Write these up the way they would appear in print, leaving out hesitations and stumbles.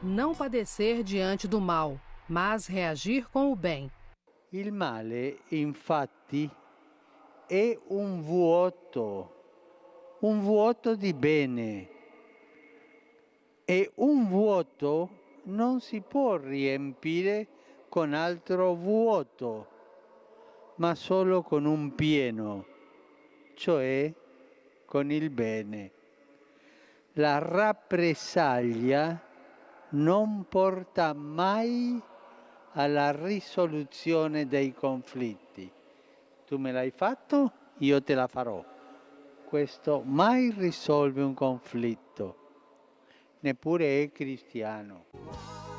não padecer diante do mal, mas reagir com o bem. Il male, infatti, è un vuoto di bene. E un vuoto non si può riempire con altro vuoto, ma solo con un pieno, cioè con il bene. La rappresaglia non porta mai alla risoluzione dei conflitti. Tu me l'hai fatto, io te la farò. Questo mai risolve un conflitto, neppure è cristiano.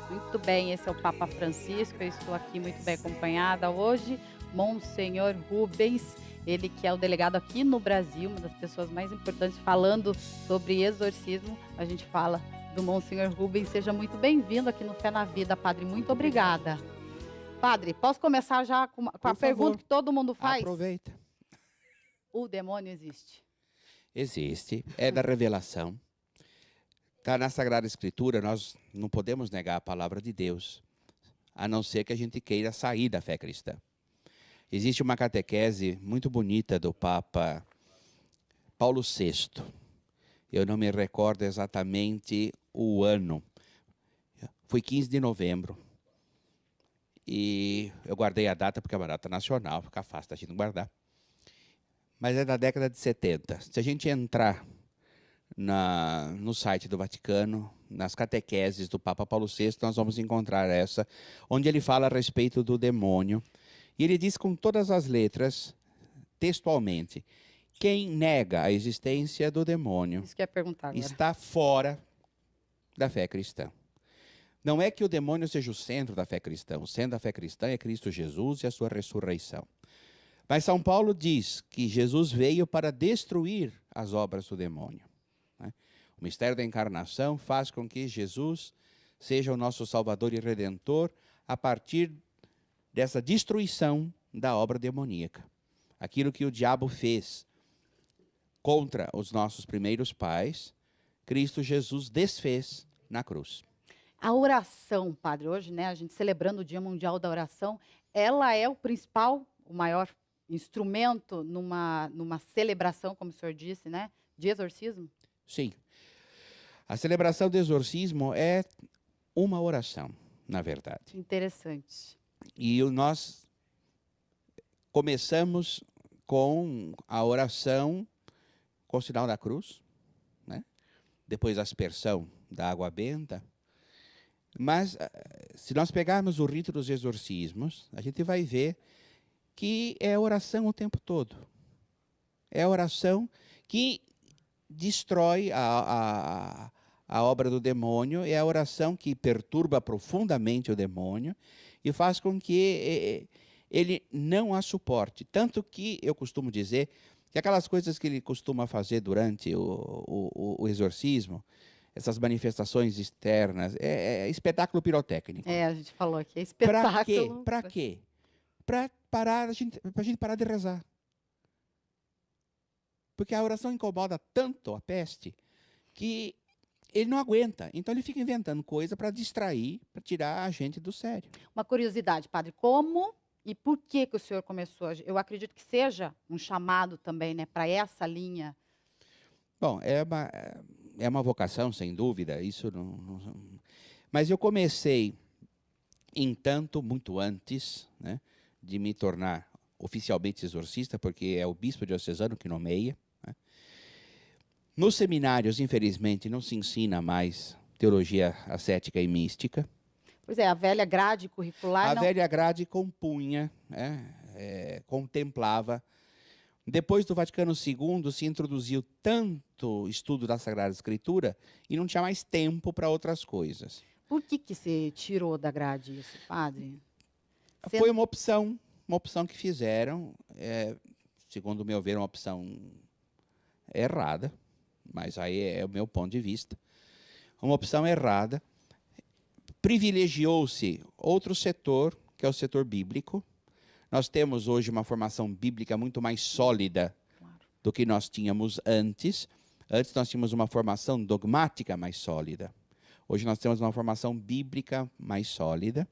Muito bem, esse é o Papa Francisco, eu estou aqui muito bem acompanhada hoje, Monsenhor Rubens, ele que é o delegado aqui no Brasil, uma das pessoas mais importantes falando sobre exorcismo, a gente fala do Monsenhor Rubens, seja muito bem-vindo aqui no Fé na Vida, Padre, muito obrigada. Padre, posso começar já com a pergunta que todo mundo faz? Aproveita. O demônio existe? Existe, é da revelação. Está na Sagrada Escritura, nós não podemos negar a palavra de Deus, a não ser que a gente queira sair da fé cristã. Existe uma catequese muito bonita do Papa Paulo VI. Eu não me recordo exatamente o ano. Foi 15 de novembro. E eu guardei a data porque é uma data nacional, fica fácil da gente guardar. Mas é da década de 70. Se a gente entrar no site do Vaticano, nas catequeses do Papa Paulo VI, nós vamos encontrar essa, onde ele fala a respeito do demônio. E ele diz com todas as letras, textualmente, quem nega a existência do demônio Isso que eu ia perguntar agora. está fora da fé cristã. Não é que o demônio seja o centro da fé cristã. O centro da fé cristã é Cristo Jesus e a sua ressurreição. Mas São Paulo diz que Jesus veio para destruir as obras do demônio. O mistério da encarnação faz com que Jesus seja o nosso Salvador e Redentor a partir dessa destruição da obra demoníaca. Aquilo que o diabo fez contra os nossos primeiros pais, Cristo Jesus desfez na cruz. A oração, Padre, hoje, né, a gente celebrando o Dia Mundial da Oração, ela é o principal, o maior instrumento numa celebração, como o senhor disse, né, de exorcismo? Sim. A celebração do exorcismo é uma oração, na verdade. Interessante. E nós começamos com a oração com o sinal da cruz, né? Depois a aspersão da água benta. Mas, se nós pegarmos o rito dos exorcismos, a gente vai ver que é oração o tempo todo. É oração que destrói a obra do demônio, é a oração que perturba profundamente o demônio e faz com que ele não a suporte. Tanto que eu costumo dizer que aquelas coisas que ele costuma fazer durante o exorcismo, essas manifestações externas, é espetáculo pirotécnico. A gente falou aqui, é espetáculo. Para quê? Para a gente parar de rezar. Porque a oração incomoda tanto a peste que ele não aguenta. Então ele fica inventando coisa para distrair, para tirar a gente do sério. Uma curiosidade, Padre, como e por que o senhor começou? Eu acredito que seja um chamado também, né, para essa linha. Bom, é uma vocação, sem dúvida. Isso não... Mas eu comecei, entanto, muito antes, né, de me tornar oficialmente exorcista, porque é o bispo diocesano que nomeia. Né? Nos seminários, infelizmente, não se ensina mais teologia ascética e mística. Pois é, a velha grade curricular... A velha grade compunha, contemplava. Depois do Vaticano II, se introduziu tanto estudo da Sagrada Escritura e não tinha mais tempo para outras coisas. Por que se tirou da grade isso, Padre? Foi uma opção que fizeram, segundo o meu ver, uma opção errada, mas aí é o meu ponto de vista. Uma opção errada. Privilegiou-se outro setor, que é o setor bíblico. Nós temos hoje uma formação bíblica muito mais sólida do que nós tínhamos antes. Antes nós tínhamos uma formação dogmática mais sólida. Hoje nós temos uma formação bíblica mais sólida.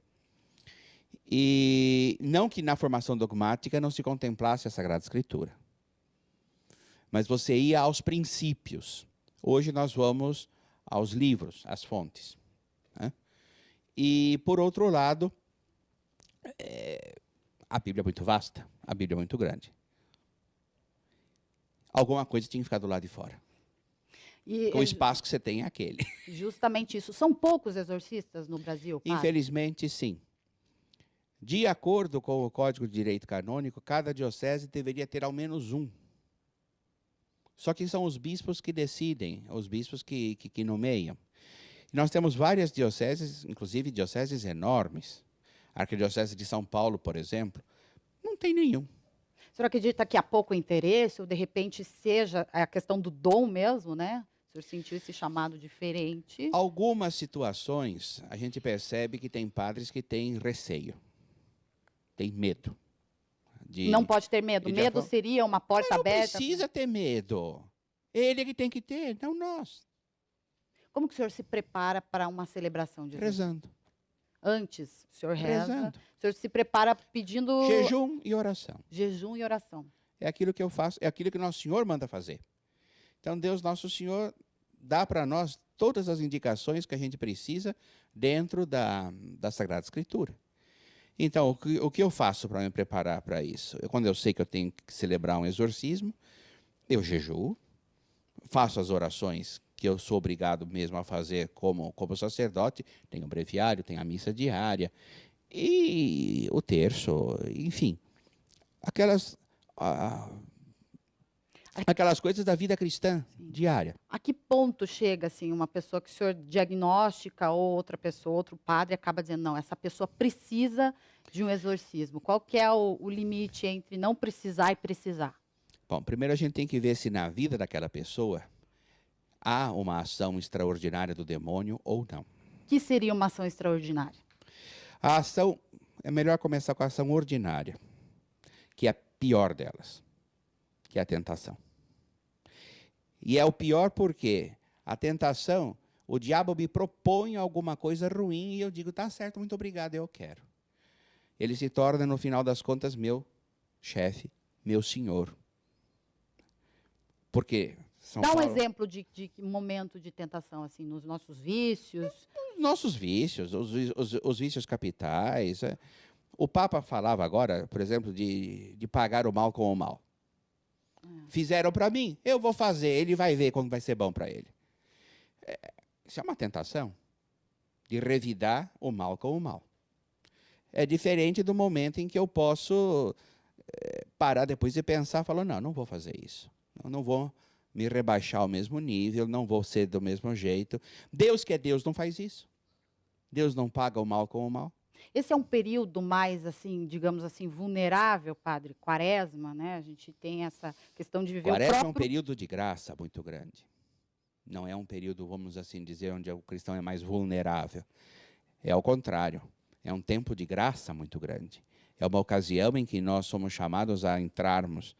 E não que na formação dogmática não se contemplasse a Sagrada Escritura. Mas você ia aos princípios. Hoje nós vamos aos livros, às fontes. Né? E, por outro lado, a Bíblia é muito vasta, a Bíblia é muito grande. Alguma coisa tinha que ficar do lado de fora. E O espaço que você tem é aquele. justamente isso. São poucos exorcistas no Brasil, padre? Infelizmente, sim. De acordo com o Código de Direito Canônico, cada diocese deveria ter ao menos um. Só que são os bispos que decidem, os bispos que nomeiam. E nós temos várias dioceses, inclusive dioceses enormes. A Arquidiocese de São Paulo, por exemplo, não tem nenhum. O senhor acredita que há pouco interesse, ou de repente seja a questão do dom mesmo, né? O senhor sentiu esse chamado diferente? Algumas situações, a gente percebe que tem padres que têm receio, têm medo. Não pode ter medo. Medo seria uma porta Não aberta? precisa ter medo. Ele é que tem que ter, não nós. Como que o senhor se prepara para uma celebração de exorcismo? Rezando. Antes, o senhor reza, Rezando. o senhor se prepara pedindo... Jejum e oração. Jejum e oração. É aquilo que eu faço, é aquilo que Nosso Senhor manda fazer. Então, Deus Nosso Senhor dá para nós todas as indicações que a gente precisa dentro da Sagrada Escritura. Então, o que eu faço para me preparar para isso? Quando eu sei que eu tenho que celebrar um exorcismo, eu jejuo, faço as orações que eu sou obrigado mesmo a fazer como sacerdote, tem o breviário, tem a missa diária, e o terço, enfim. Aquelas coisas da vida cristã diária. A que ponto chega, assim, uma pessoa que o senhor diagnostica ou outra pessoa, outro padre, acaba dizendo, não, essa pessoa precisa de um exorcismo? Qual que é o limite entre não precisar e precisar? Bom, primeiro a gente tem que ver se na vida daquela pessoa há uma ação extraordinária do demônio ou não. O que seria uma ação extraordinária? A ação, é melhor começar com a ação ordinária, que é a pior delas, que é a tentação. E é o pior porque a tentação, o diabo me propõe alguma coisa ruim e eu digo, tá certo, muito obrigado, eu quero. Ele se torna, no final das contas, meu chefe, meu senhor. Porque Dá um exemplo de momento de tentação, assim, nos nossos vícios. Nossos vícios, os vícios capitais. O Papa falava agora, por exemplo, de pagar o mal com o mal. Fizeram para mim, eu vou fazer, ele vai ver quando vai ser bom para ele. Isso é uma tentação de revidar o mal com o mal. É diferente do momento em que eu posso parar depois e pensar, falar, não vou fazer isso. Eu não vou me rebaixar ao mesmo nível, não vou ser do mesmo jeito. Deus que é Deus não faz isso. Deus não paga o mal com o mal. Esse é um período mais, assim, digamos assim, vulnerável, padre? Quaresma, né? A gente tem essa questão de viver Quaresma o próprio... é um período de graça muito grande. Não é um período, vamos assim dizer, onde o cristão é mais vulnerável. É ao contrário. É um tempo de graça muito grande. É uma ocasião em que nós somos chamados a entrarmos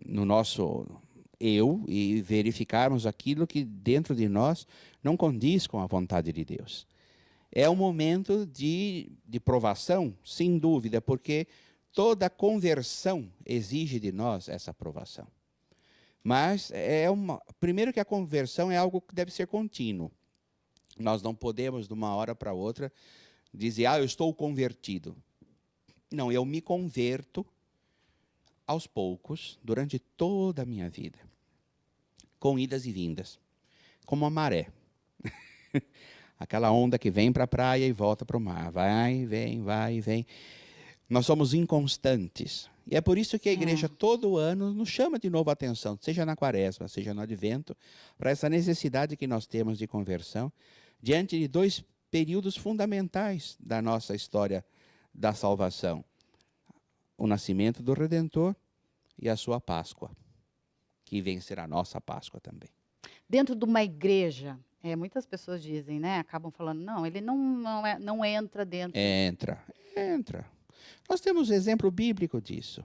no nosso eu e verificarmos aquilo que dentro de nós não condiz com a vontade de Deus. É um momento de provação, sem dúvida, porque toda conversão exige de nós essa provação. Mas primeiro que a conversão é algo que deve ser contínuo. Nós não podemos, de uma hora para outra, dizer, eu estou convertido. Não, eu me converto aos poucos, durante toda a minha vida, com idas e vindas, como a maré. Aquela onda que vem para a praia e volta para o mar, vai e vem. Nós somos inconstantes. E é por isso que a igreja todo ano nos chama de novo a atenção, seja na Quaresma, seja no Advento, para essa necessidade que nós temos de conversão, diante de dois períodos fundamentais da nossa história da salvação. O nascimento do Redentor e a sua Páscoa, que vem ser a nossa Páscoa também. Dentro de uma igreja, muitas pessoas dizem, né? Acabam falando, não, ele não entra dentro. Entra. Nós temos exemplo bíblico disso.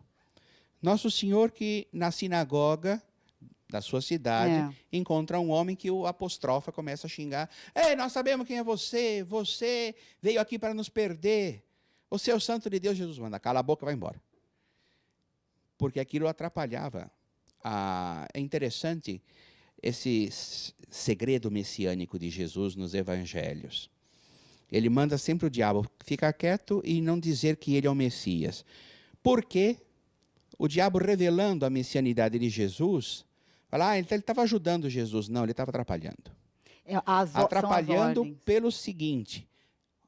Nosso Senhor que na sinagoga da sua cidade, encontra um homem que o apostrofa, começa a xingar. Ei, nós sabemos quem é você, você veio aqui para nos perder. Você é o santo de Deus. Jesus manda, cala a boca, vai embora. Porque aquilo atrapalhava. É interessante esse segredo messiânico de Jesus nos evangelhos. Ele manda sempre o diabo ficar quieto e não dizer que ele é o Messias. Por quê? O diabo, revelando a messianidade de Jesus, fala, ele estava ajudando Jesus. Não, ele estava atrapalhando. Atrapalhando pelo seguinte,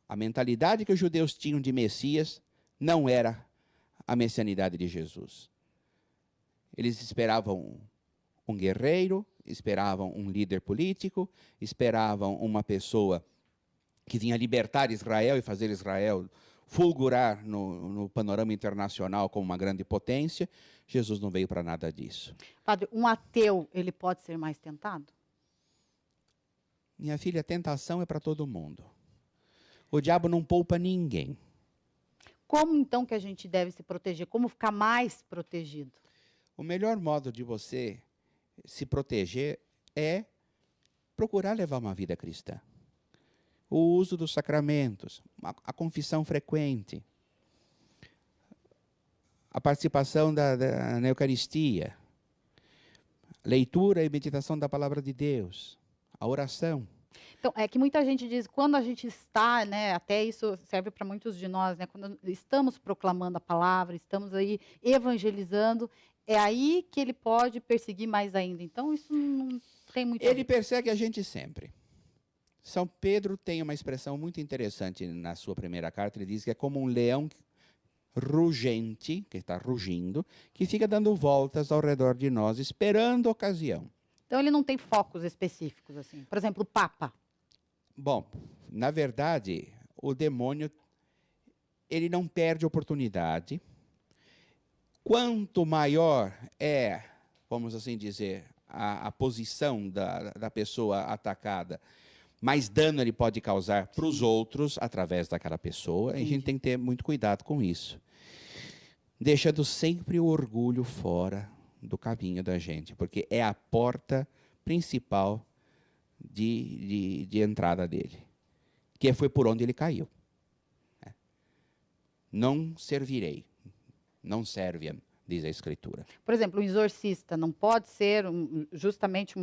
a mentalidade que os judeus tinham de Messias não era a messianidade de Jesus. Eles esperavam um guerreiro, esperavam um líder político, esperavam uma pessoa que vinha libertar Israel e fazer Israel fulgurar no panorama internacional como uma grande potência. Jesus não veio para nada disso. Padre, um ateu, ele pode ser mais tentado? Minha filha, a tentação é para todo mundo. O diabo não poupa ninguém. Como então que a gente deve se proteger? Como ficar mais protegido? O melhor modo de você se proteger é procurar levar uma vida cristã. O uso dos sacramentos, a confissão frequente, a participação na Eucaristia, leitura e meditação da Palavra de Deus, a oração. Então, é que muita gente diz, quando a gente está, né, até isso serve para muitos de nós, né, quando estamos proclamando a palavra, estamos aí evangelizando, é aí que ele pode perseguir mais ainda. Então, isso não tem muito... Ele persegue a gente sempre. São Pedro tem uma expressão muito interessante na sua primeira carta. Ele diz que é como um leão rugente, que está rugindo, que fica dando voltas ao redor de nós, esperando a ocasião. Então, ele não tem focos específicos, assim. Por exemplo, o Papa. Bom, na verdade, o demônio, ele não perde oportunidade. Quanto maior é, vamos assim dizer, a posição da pessoa atacada, mais dano ele pode causar para os outros através daquela pessoa. E a gente tem que ter muito cuidado com isso. Deixando sempre o orgulho fora do caminho da gente, porque é a porta principal de entrada dele, que foi por onde ele caiu. Não servirei, não serve, diz a Escritura. Por exemplo, um exorcista não pode ser justamente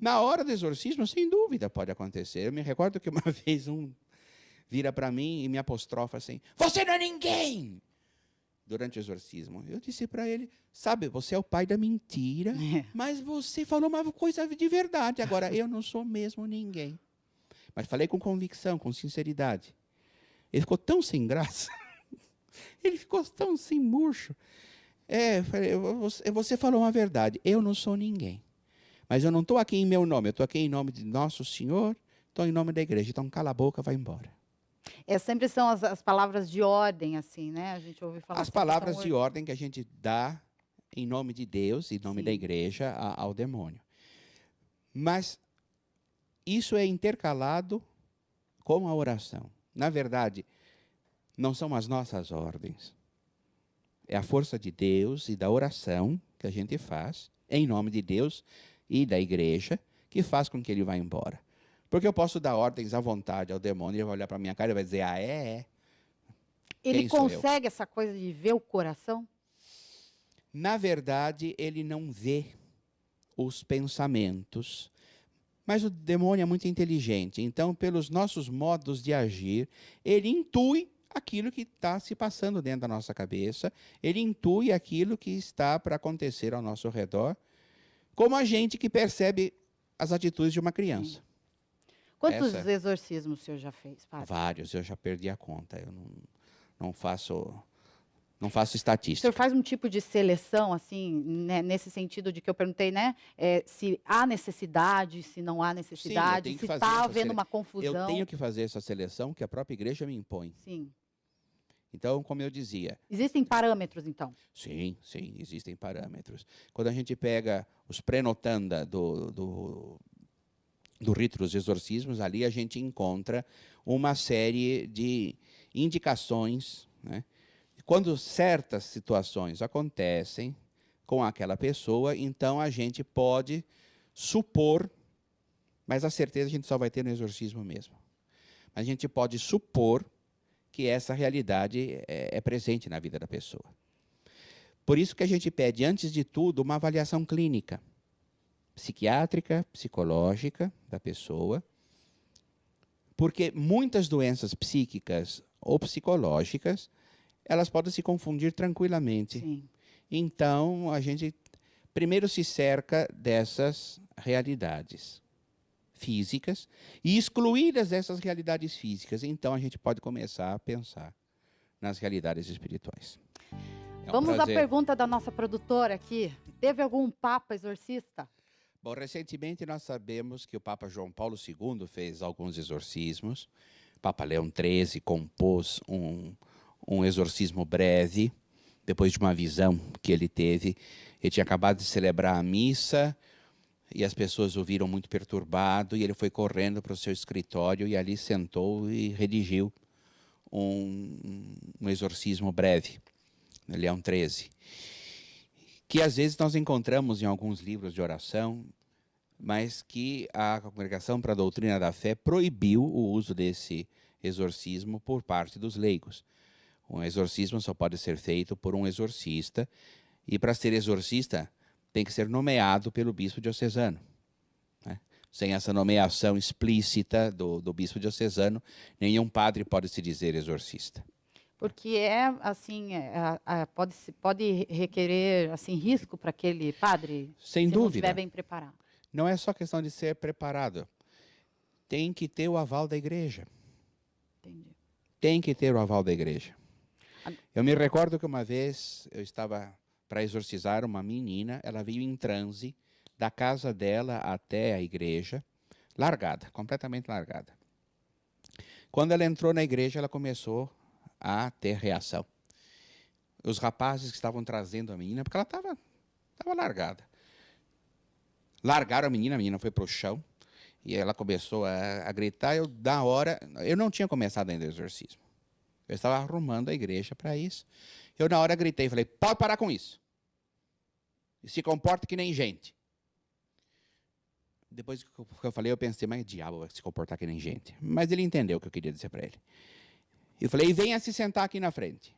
Na hora do exorcismo, sem dúvida, pode acontecer. Eu me recordo que uma vez um vira para mim e me apostrofa assim, você não é ninguém! Durante o exorcismo. Eu disse para ele, sabe, você é o pai da mentira, mas você falou uma coisa de verdade. Agora, eu não sou mesmo ninguém. Mas falei com convicção, com sinceridade. Ele ficou tão sem graça. Ele ficou tão sem murcho. Você falou uma verdade. Eu não sou ninguém. Mas eu não estou aqui em meu nome. Eu estou aqui em nome de Nosso Senhor. Estou em nome da igreja. Então, cala a boca, vai embora. Sempre são as palavras de ordem, assim, né? A gente ouve falar. As palavras de ordem que a gente dá em nome de Deus, em nome da igreja, ao demônio. Mas isso é intercalado com a oração. Na verdade, não são as nossas ordens. É a força de Deus e da oração que a gente faz, em nome de Deus e da igreja, que faz com que ele vá embora. Porque eu posso dar ordens à vontade ao demônio, ele vai olhar para a minha cara e vai dizer, é. Ele consegue essa coisa de ver o coração? Na verdade, ele não vê os pensamentos. Mas o demônio é muito inteligente. Então, pelos nossos modos de agir, ele intui aquilo que está se passando dentro da nossa cabeça, ele intui aquilo que está para acontecer ao nosso redor, como a gente que percebe as atitudes de uma criança. Quantos exorcismos o senhor já fez, padre? Vários, eu já perdi a conta. Eu não faço estatística. O senhor faz um tipo de seleção, assim, né, nesse sentido de que eu perguntei, né? Se há necessidade, se não há necessidade, sim, se está havendo uma confusão. Eu tenho que fazer essa seleção que a própria igreja me impõe. Sim. Então, como eu dizia... Existem parâmetros, então? Sim, existem parâmetros. Quando a gente pega os pré-notanda do rito dos exorcismos, ali a gente encontra uma série de indicações, né? Quando certas situações acontecem, com aquela pessoa, então a gente pode supor, mas a certeza a gente só vai ter no exorcismo mesmo. A gente pode supor que essa realidade é presente na vida da pessoa. Por isso que a gente pede, antes de tudo, uma avaliação clínica, psiquiátrica, psicológica da pessoa, porque muitas doenças psíquicas ou psicológicas, elas podem se confundir tranquilamente. Sim. Então, a gente primeiro se cerca dessas realidades físicas e excluídas dessas realidades físicas, então a gente pode começar a pensar nas realidades espirituais. Vamos à pergunta da nossa produtora aqui. Teve algum Papa exorcista? Bom, recentemente nós sabemos que o Papa João Paulo II fez alguns exorcismos. O Papa Leão XIII compôs um exorcismo breve, depois de uma visão que ele teve. Ele tinha acabado de celebrar a missa e as pessoas o viram muito perturbado e ele foi correndo para o seu escritório e ali sentou e redigiu um exorcismo breve, Leão XIII, que às vezes nós encontramos em alguns livros de oração, mas que a Congregação para a Doutrina da Fé proibiu o uso desse exorcismo por parte dos leigos. Um exorcismo só pode ser feito por um exorcista, e para ser exorcista tem que ser nomeado pelo bispo diocesano, né? Sem essa nomeação explícita do bispo diocesano, nenhum padre pode se dizer exorcista. Porque pode requerer assim, risco para aquele padre? Sem se dúvida. Não estiver bem preparado. Não é só questão de ser preparado. Tem que ter o aval da igreja. Entendi. Tem que ter o aval da igreja. Eu me recordo que uma vez eu estava para exorcizar uma menina, ela veio em transe da casa dela até a igreja, largada, completamente largada. Quando ela entrou na igreja, ela começou a ter reação. Os rapazes que estavam trazendo a menina, porque ela estava largada, largaram a menina foi para o chão, e ela começou a gritar. Na hora, eu não tinha começado ainda o exorcismo. Eu estava arrumando a igreja para isso. Eu, na hora, gritei e falei, pode parar com isso. E se comporta que nem gente. Depois que eu falei, eu pensei, mas diabo vai se comportar que nem gente. Mas ele entendeu o que eu queria dizer para ele. Eu falei, venha se sentar aqui na frente.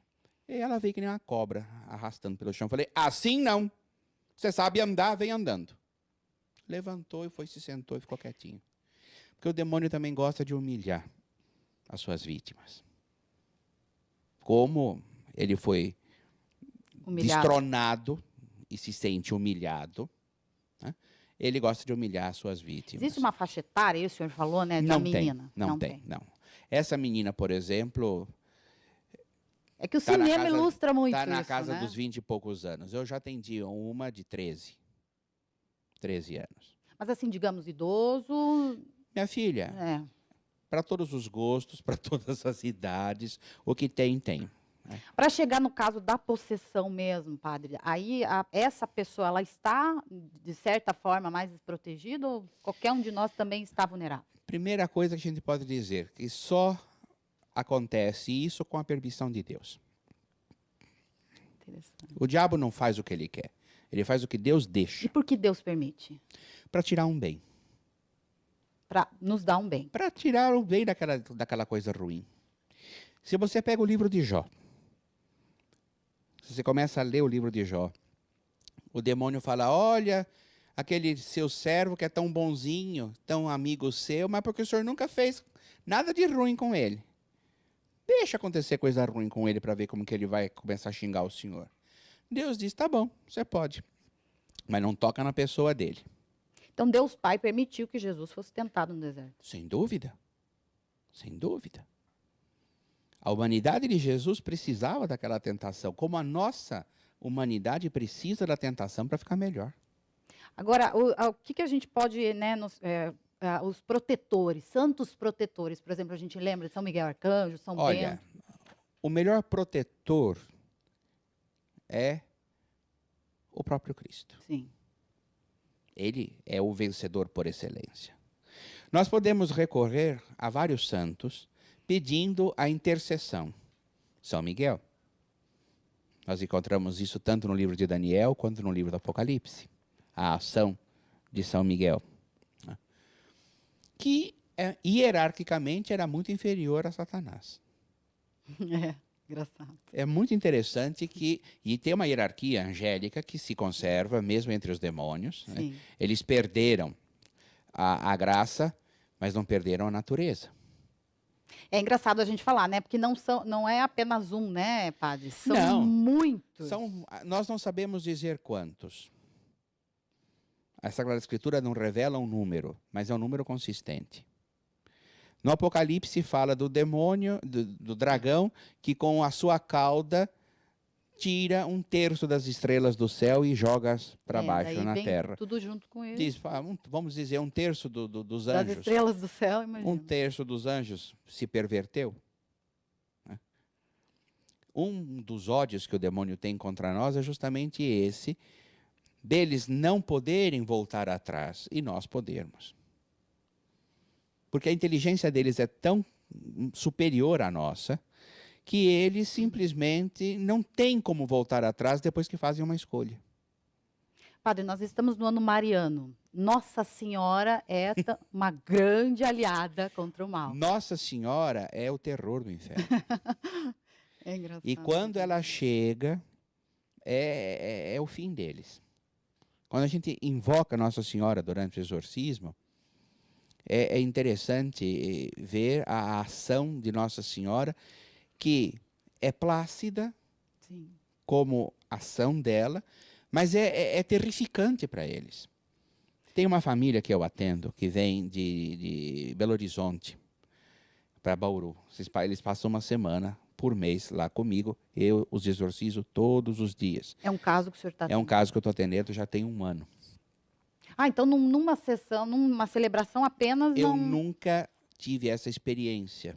E ela veio que nem uma cobra, arrastando pelo chão. Eu falei, assim não. Você sabe andar, vem andando. Levantou e se sentou e ficou quietinho. Porque o demônio também gosta de humilhar as suas vítimas. Como ele foi destronado e se sente humilhado, né? Ele gosta de humilhar as suas vítimas. Existe uma faixa etária, o senhor falou, né, da menina? Não tem. Essa menina, por exemplo... É que o cinema ilustra muito isso, está na casa né? dos 20 e poucos anos. Eu já atendi uma de 13 anos. Mas assim, digamos, idoso... Minha filha, para todos os gostos, para todas as idades, o que tem. Para chegar no caso da possessão mesmo, padre, aí essa pessoa, ela está, de certa forma, mais desprotegida ou qualquer um de nós também está vulnerável? Primeira coisa que a gente pode dizer, que só acontece isso com a permissão de Deus. Interessante. O diabo não faz o que ele quer, ele faz o que Deus deixa. E por que Deus permite? Para tirar um bem. Para nos dar um bem. Para tirar o bem daquela coisa ruim. Se você pega o livro de Jó, se você começa a ler o livro de Jó, o demônio fala, olha, aquele seu servo que é tão bonzinho, tão amigo seu, mas porque o senhor nunca fez nada de ruim com ele. Deixa acontecer coisa ruim com ele para ver como que ele vai começar a xingar o senhor. Deus diz, tá bom, você pode, mas não toca na pessoa dele. Então Deus Pai permitiu que Jesus fosse tentado no deserto. Sem dúvida. Sem dúvida. A humanidade de Jesus precisava daquela tentação, como a nossa humanidade precisa da tentação para ficar melhor. Agora, o que a gente pode, né, os protetores, santos protetores, por exemplo, a gente lembra de São Miguel Arcanjo, São Bento. Olha, o melhor protetor é o próprio Cristo. Sim. Ele é o vencedor por excelência. Nós podemos recorrer a vários santos pedindo a intercessão. São Miguel. Nós encontramos isso tanto no livro de Daniel quanto no livro do Apocalipse. A ação de São Miguel, né? Que hierarquicamente era muito inferior a Satanás. É, engraçado. É muito interessante e tem uma hierarquia angélica que se conserva mesmo entre os demônios, né? Sim. Eles perderam a graça, mas não perderam a natureza. É engraçado a gente falar, né? Porque não é apenas um, né, padre? São Não. muitos. Nós não sabemos dizer quantos. A Sagrada Escritura não revela um número, mas é um número consistente. No Apocalipse fala do demônio, do dragão, que com a sua cauda tira 1/3 das estrelas do céu e joga para baixo daí na vem terra. tudo junto com ele. Diz, vamos dizer, 1/3 dos Das anjos. estrelas do céu, imagina. 1/3 dos anjos se perverteu. Né? Um dos ódios que o demônio tem contra nós é justamente esse, deles não poderem voltar atrás e nós podermos. Porque a inteligência deles é tão superior à nossa, que eles simplesmente não têm como voltar atrás depois que fazem uma escolha. Padre, nós estamos no ano mariano. Nossa Senhora é uma grande aliada contra o mal. Nossa Senhora é o terror do inferno. É engraçado. E quando ela chega, é o fim deles. Quando a gente invoca Nossa Senhora durante o exorcismo, é interessante ver a ação de Nossa Senhora, que é plácida, Sim. como ação dela, mas é terrificante para eles. Tem uma família que eu atendo, que vem de Belo Horizonte para Bauru. Eles passam uma semana por mês lá comigo, eu os exorcizo todos os dias. É um caso que o senhor está É um caso que eu estou atendendo já tem 1 ano. Ah, então numa sessão, numa celebração apenas Eu não... nunca tive essa experiência.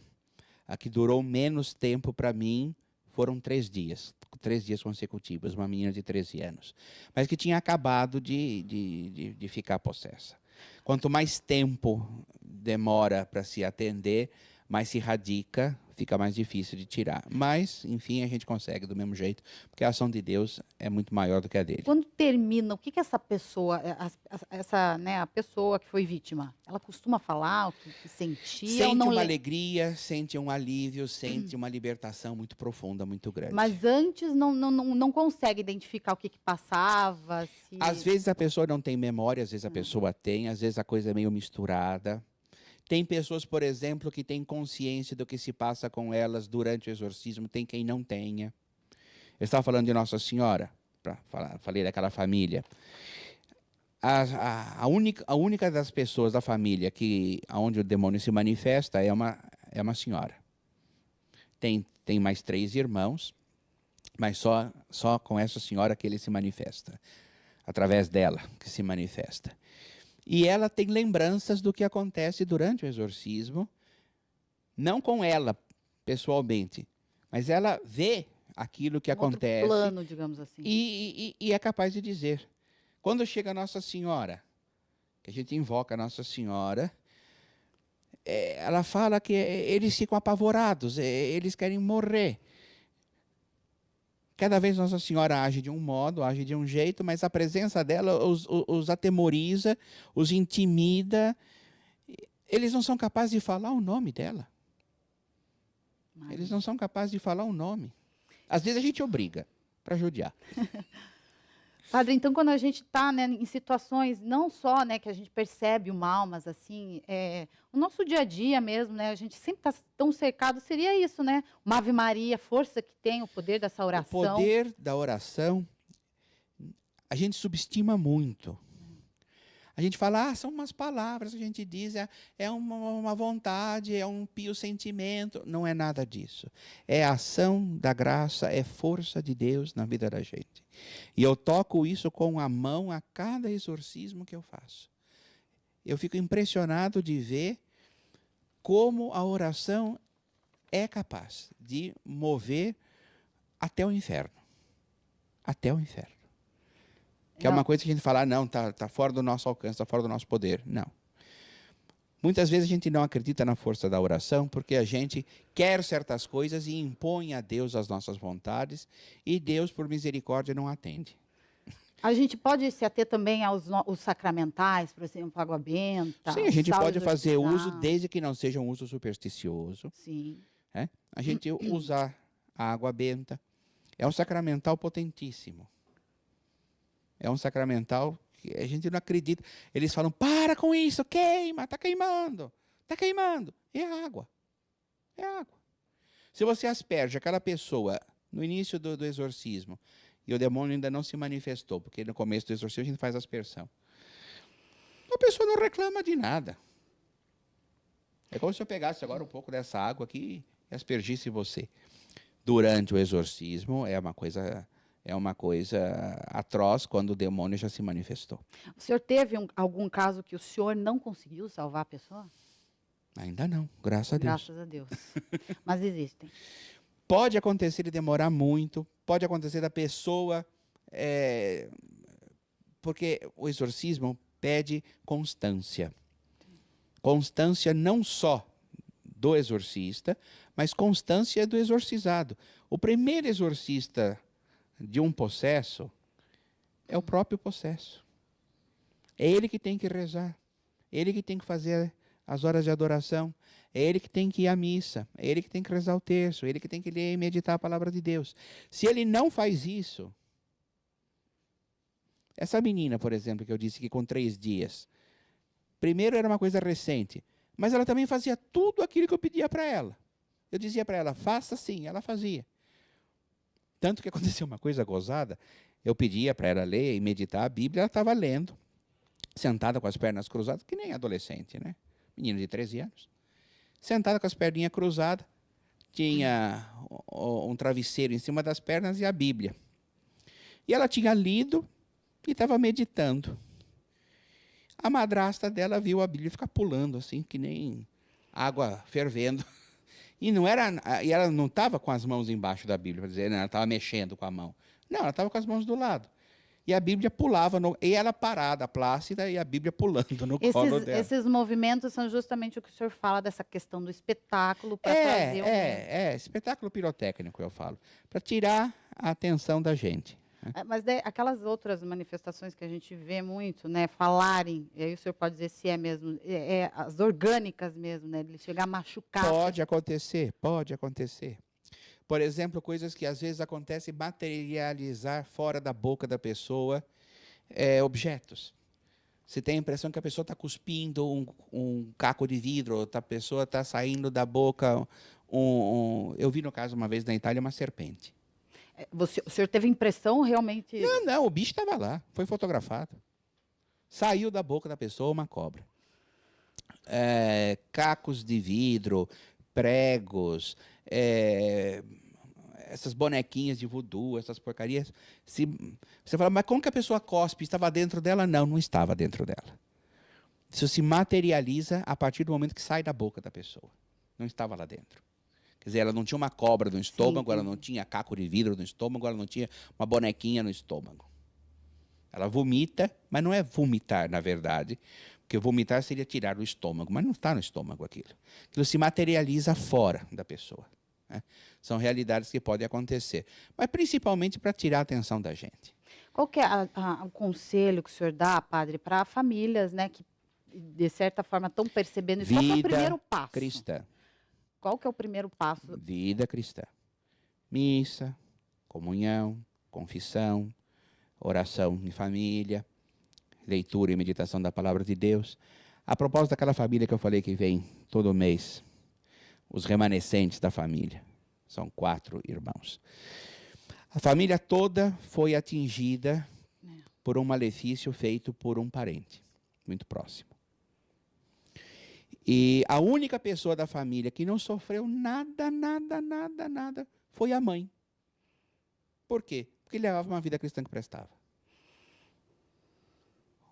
A que durou menos tempo para mim foram 3 dias. 3 dias consecutivos, uma menina de 13 anos. Mas que tinha acabado de ficar possessa. Quanto mais tempo demora para se atender, mais se radica, fica mais difícil de tirar. Mas, enfim, a gente consegue do mesmo jeito, porque a ação de Deus é muito maior do que a dele. Quando termina, o que essa pessoa, a pessoa que foi vítima, ela costuma falar o que sentia? Ou Sente não uma le- alegria, sente um alívio, sente uma libertação muito profunda, muito grande. Mas antes não consegue identificar o que passava? Às vezes a pessoa não tem memória, às vezes a pessoa tem, às vezes a coisa é meio misturada. Tem pessoas, por exemplo, que têm consciência do que se passa com elas durante o exorcismo, tem quem não tenha. Eu estava falando de Nossa Senhora, falei daquela família. A única das pessoas da família onde o demônio se manifesta é uma senhora. Tem mais 3 irmãos, mas só com essa senhora que ele se manifesta. Através dela que se manifesta. E ela tem lembranças do que acontece durante o exorcismo, não com ela, pessoalmente, mas ela vê aquilo que acontece. Outro plano, digamos assim. E é capaz de dizer. Quando chega Nossa Senhora, que a gente invoca Nossa Senhora, ela fala que eles ficam apavorados, eles querem morrer. Cada vez Nossa Senhora age de um modo, age de um jeito, mas a presença dela os atemoriza, os intimida. Eles não são capazes de falar o nome dela. Eles não são capazes de falar o nome. Às vezes a gente obriga para judiar. Padre, então quando a gente está, né, em situações, não só, né, que a gente percebe o mal, mas assim, o nosso dia a dia mesmo, né, a gente sempre está tão cercado, seria isso, né? Uma Ave Maria, força que tem, o poder dessa oração. O poder da oração, a gente subestima muito. A gente fala, são umas palavras, a gente diz, é uma vontade, é um pio sentimento. Não é nada disso. É a ação da graça, é força de Deus na vida da gente. E eu toco isso com a mão a cada exorcismo que eu faço. Eu fico impressionado de ver como a oração é capaz de mover até o inferno. Até o inferno. Que é uma coisa que a gente fala, não, tá fora do nosso alcance, está fora do nosso poder. Não. Muitas vezes a gente não acredita na força da oração porque a gente quer certas coisas e impõe a Deus as nossas vontades e Deus, por misericórdia, não atende. A gente pode se ater também os sacramentais, por exemplo, água benta. Sim, a gente sal pode fazer uso exorcizar. desde que não seja um uso supersticioso. Sim. Né? A gente usar a água benta. É um sacramental potentíssimo. É um sacramental que a gente não acredita. Eles falam, para com isso, queima, está queimando. Está queimando. É água. É água. Se você asperge aquela pessoa no início do exorcismo, e o demônio ainda não se manifestou, porque no começo do exorcismo a gente faz aspersão, a pessoa não reclama de nada. É como se eu pegasse agora um pouco dessa água aqui e aspergisse você. Durante o exorcismo é uma coisa atroz quando o demônio já se manifestou. O senhor teve algum caso que o senhor não conseguiu salvar a pessoa? Ainda não, graças a Deus. Graças a Deus. Mas existem. Pode acontecer de demorar muito, pode acontecer da pessoa, porque o exorcismo pede constância. Constância não só do exorcista, mas constância do exorcizado. O primeiro exorcista de um possesso é o próprio possesso. É ele que tem que rezar, ele que tem que fazer as horas de adoração, é ele que tem que ir à missa, é ele que tem que rezar o terço, é ele que tem que ler e meditar a palavra de Deus. Se ele não faz isso, essa menina, por exemplo, que eu disse que com 3 dias, primeiro era uma coisa recente, mas ela também fazia tudo aquilo que eu pedia para ela. Eu dizia para ela, faça assim, ela fazia. Tanto que aconteceu uma coisa gozada, eu pedia para ela ler e meditar a Bíblia, ela estava lendo, sentada com as pernas cruzadas, que nem adolescente, né? Menina de 13 anos. Sentada com as perninhas cruzadas, tinha um travesseiro em cima das pernas e a Bíblia. E ela tinha lido e estava meditando. A madrasta dela viu a Bíblia ficar pulando, assim, que nem água fervendo. E ela não estava com as mãos embaixo da Bíblia, para dizer, não, ela estava mexendo com a mão. Não, ela estava com as mãos do lado. E a Bíblia pulava, e ela parada, plácida, e a Bíblia pulando no colo dela. Esses movimentos são justamente o que o senhor fala dessa questão do espetáculo para trazer espetáculo pirotécnico, eu falo, para tirar a atenção da gente. Mas daí, aquelas outras manifestações que a gente vê muito, né, falarem, e aí o senhor pode dizer se é mesmo, as orgânicas mesmo, né, de chegar a machucar. Pode acontecer, pode acontecer. Por exemplo, coisas que às vezes acontecem materializar fora da boca da pessoa, objetos. Você tem a impressão que a pessoa está cuspindo um caco de vidro, a pessoa está saindo da boca eu vi no caso uma vez na Itália uma serpente. O senhor teve impressão realmente? Não, o bicho estava lá, foi fotografado. Saiu da boca da pessoa uma cobra. Cacos de vidro, pregos, essas bonequinhas de voodoo, essas porcarias. Você fala, mas como que a pessoa cospe? Estava dentro dela? Não, não estava dentro dela. Isso se materializa a partir do momento que sai da boca da pessoa. Não estava lá dentro. Quer dizer, ela não tinha uma cobra no estômago, ela não tinha caco de vidro no estômago, ela não tinha uma bonequinha no estômago. Ela vomita, mas não é vomitar, na verdade, porque vomitar seria tirar do estômago, mas não está no estômago aquilo. Aquilo se materializa fora da pessoa. Né? São realidades que podem acontecer, mas principalmente para tirar a atenção da gente. Qual que é o conselho que o senhor dá, padre, para famílias, né, que de certa forma estão percebendo isso? Qual que é o primeiro passo? Cristã. Qual que é o primeiro passo? Vida cristã. Missa, comunhão, confissão, oração em família, leitura e meditação da palavra de Deus. A propósito daquela família que eu falei que vem todo mês, os remanescentes da família, são 4 irmãos. A família toda foi atingida por um malefício feito por um parente muito próximo. E a única pessoa da família que não sofreu nada foi a mãe. Por quê? Porque ele levava uma vida cristã que prestava.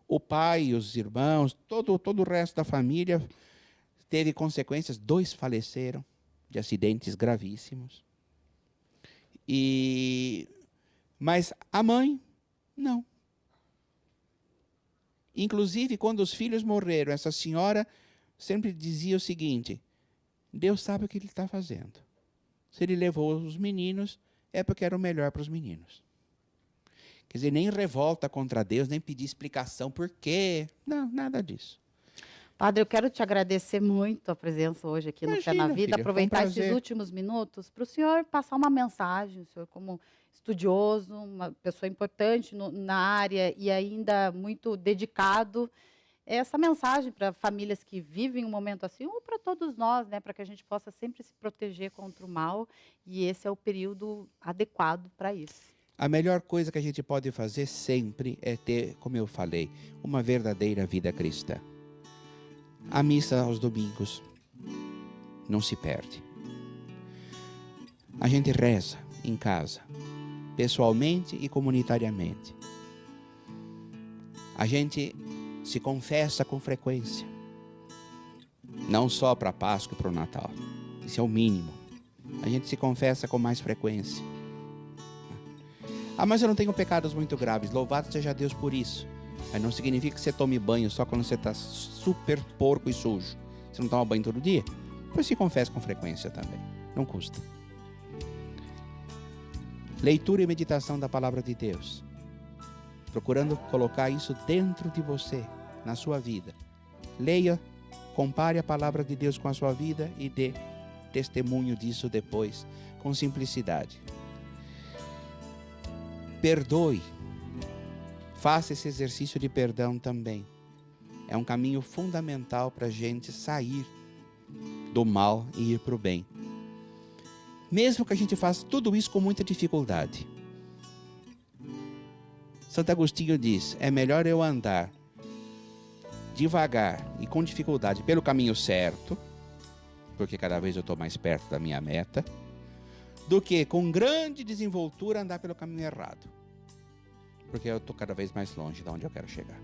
O pai, os irmãos, todo o resto da família teve consequências. 2 faleceram de acidentes gravíssimos. Mas a mãe, não. Inclusive, quando os filhos morreram, essa senhora sempre dizia o seguinte: Deus sabe o que Ele está fazendo. Se Ele levou os meninos, é porque era o melhor para os meninos. Quer dizer, nem revolta contra Deus, nem pedir explicação por quê. Não, nada disso. Padre, eu quero te agradecer muito a presença hoje aqui no Fé na Imagina, Vida, filha, aproveitar foi um esses prazer. últimos minutos para o senhor passar uma mensagem, o senhor como estudioso, uma pessoa importante na área e ainda muito dedicado. Essa mensagem para famílias que vivem um momento assim, ou para todos nós, né, para que a gente possa sempre se proteger contra o mal, e esse é o período adequado para isso. A melhor coisa que a gente pode fazer sempre é ter, como eu falei, uma verdadeira vida cristã. A missa aos domingos não se perde. A gente reza em casa, pessoalmente e comunitariamente. A gente se confessa com frequência, não só para a Páscoa e para o Natal. Isso é o mínimo. A gente se confessa com mais frequência. Ah, mas eu não tenho pecados muito graves. Louvado seja Deus por isso. Mas não significa que você tome banho só quando você está super porco e sujo. Você não toma banho todo dia? Pois se confesse com frequência também. Não custa. Leitura e meditação da Palavra de Deus. Procurando colocar isso dentro de você, na sua vida. Leia, compare a Palavra de Deus com a sua vida e dê testemunho disso depois, com simplicidade. Perdoe. Faça esse exercício de perdão também. É um caminho fundamental para a gente sair do mal e ir para o bem. Mesmo que a gente faça tudo isso com muita dificuldade. Santo Agostinho diz, é melhor eu andar devagar e com dificuldade pelo caminho certo, porque cada vez eu estou mais perto da minha meta, do que com grande desenvoltura andar pelo caminho errado. Porque eu estou cada vez mais longe de onde eu quero chegar.